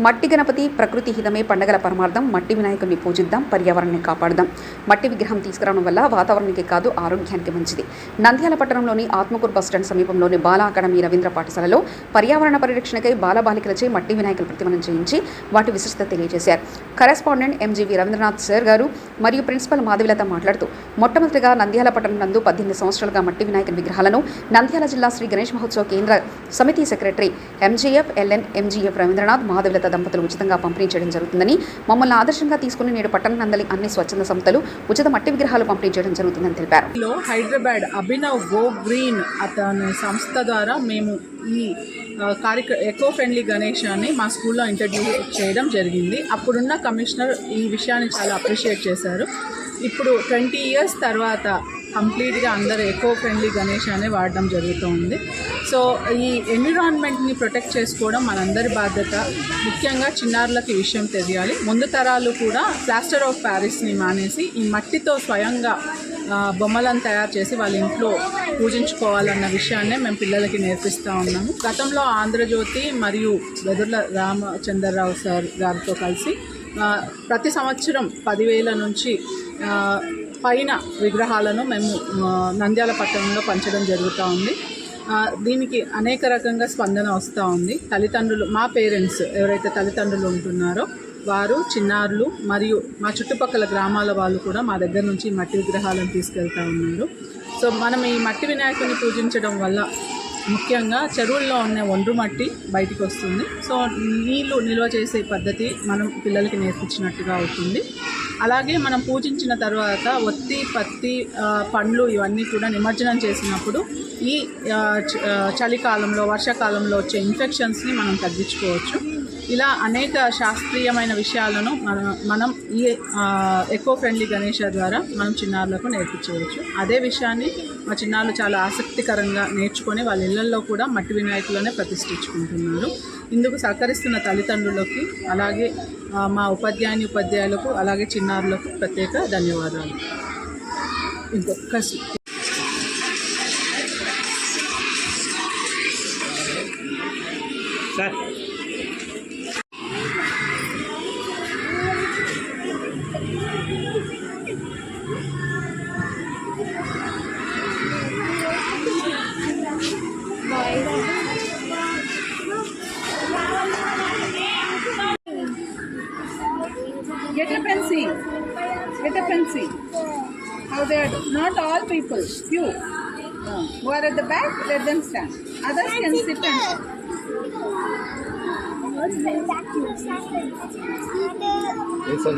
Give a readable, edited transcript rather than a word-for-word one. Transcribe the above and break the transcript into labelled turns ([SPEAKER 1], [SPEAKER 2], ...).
[SPEAKER 1] మట్టి గణపతి ప్రకృతి హితమే పండగల పరమార్థం. మట్టి వినాయకుడిని పూజిద్దాం, పర్యావరణాన్ని కాపాడుదాం. మట్టి విగ్రహం తీసుకురావడం వల్ల వాతావరణానికి కాదు ఆరోగ్యానికి మంచిది. నంద్యాల పట్టణంలోని ఆత్మకూరు బస్టాండ్ సమీపంలోని బాల అకాడమీ రవీంద్ర పాఠశాలలో పర్యావరణ పరిరక్షణకై బాలబాలికలచే మట్టి వినాయకుల ప్రతిమను చేయించి వాటి విశిష్టత తెలియజేశారు. కరెస్పాండెంట్ ఎంజీవి రవీంద్రనాథ్ సార్ గారు మరియు ప్రిన్సిపల్ మాధవిలత మాట్లాడుతూ, మొట్టమొదటిగా నంద్యాల పట్టణం నందు 18 సంవత్సరాలుగా మట్టి వినాయకుని విగ్రహాలను నంద్యాల జిల్లా శ్రీ గణేష్ మహోత్సవ కేంద్ర సమితి secretary MGF LN MGF Ravindranath Madhavilatha దంపతులు ఉచితంగా పంపిణీ చేయడం జరుగుతుందని, మమ్మల్ని ఆదర్శంగా తీసుకుని నేడు పట్టణ నందలి అన్ని స్వచ్ఛంద సంస్థలు ఉచిత మట్టి విగ్రహాలు పంపిణీ చేయడం జరుగుతుందని తెలిపారు.
[SPEAKER 2] హైదరాబాద్ అభినవ్ గో గ్రీన్ అతని సంస్థ ద్వారా మేము ఈ ఎకో ఫ్రెండ్లీ గణేశాన్ని మా స్కూల్లో ఇంట్రడ్యూస్ చేయడం జరిగింది. అప్పుడున్న కమిషనర్ ఈ విషయాన్ని చాలా అప్రిషియేట్ చేశారు. ఇప్పుడు 20 years తర్వాత కంప్లీట్గా అందరూ ఎకో ఫ్రెండ్లీ గణేశాన్ని వాడడం జరుగుతుంది. సో ఈ ఎన్విరాన్మెంట్ని ప్రొటెక్ట్ చేసుకోవడం మనందరి బాధ్యత. ముఖ్యంగా చిన్నారులకు ఈ విషయం తెలియాలి. ముందు తరాలు కూడా ప్లాస్టర్ ఆఫ్ ప్యారిస్ని మానేసి ఈ మట్టితో స్వయంగా బొమ్మలను తయారు చేసి వాళ్ళ ఇంట్లో పూజించుకోవాలన్న విషయాన్నే మేము పిల్లలకి నేర్పిస్తూ ఉన్నాము. గతంలో ఆంధ్రజ్యోతి మరియు వెదుర్ల రామచంద్రరావు సార్ గారితో కలిసి ప్రతి సంవత్సరం 10,000 నుంచి పైన విగ్రహాలను మేము నంద్యాల పట్టణంలో పంచడం జరుగుతూ ఉంది. దీనికి అనేక రకంగా స్పందన వస్తూ ఉంది. తల్లిదండ్రులు, మా పేరెంట్స్ ఎవరైతే తల్లిదండ్రులు ఉంటున్నారో వారు, చిన్నారులు మరియు మా చుట్టుపక్కల గ్రామాల వాళ్ళు కూడా మా దగ్గర నుంచి మట్టి విగ్రహాలను తీసుకెళ్తూ ఉన్నారు. సో మనం ఈ మట్టి వినాయకుని పూజించడం వల్ల ముఖ్యంగా చెరువుల్లో ఉన్న ఒండ్రు మట్టి బయటికి వస్తుంది. సో నీళ్లు నిల్వ చేసే పద్ధతి మనం పిల్లలకి నేర్పించినట్టుగా అవుతుంది. అలాగే మనం పూజించిన తర్వాత ఒత్తి, పత్తి, పండ్లు ఇవన్నీ కూడా నిమజ్జనం చేసినప్పుడు ఈ చలికాలంలో, వర్షాకాలంలో వచ్చే ఇన్ఫెక్షన్స్ని మనం తగ్గించుకోవచ్చు. ఇలా అనేక శాస్త్రీయమైన విషయాలను మనం ఈ ఎకో ఫ్రెండ్లీ గణేష ద్వారా మనం చిన్నారులకు నేర్పించవచ్చు. అదే విషయాన్ని మా చిన్నారులు చాలా ఆసక్తికరంగా నేర్చుకొని వాళ్ళ ఇళ్లలో కూడా మట్టి వినాయకులనే ప్రతిష్ఠించుకుంటున్నారు. ఇందుకు సహకరిస్తున్న తల్లిదండ్రులకి, అలాగే మా ఉపాధ్యాయులకు, అలాగే చిన్నారులకు ప్రత్యేక ధన్యవాదాలు. ఇంకొక sir
[SPEAKER 3] Get a pencil. Get a pencil. How they are, not all people, few. Who are at the back, let them stand. Others can sit and
[SPEAKER 4] Yes, sir.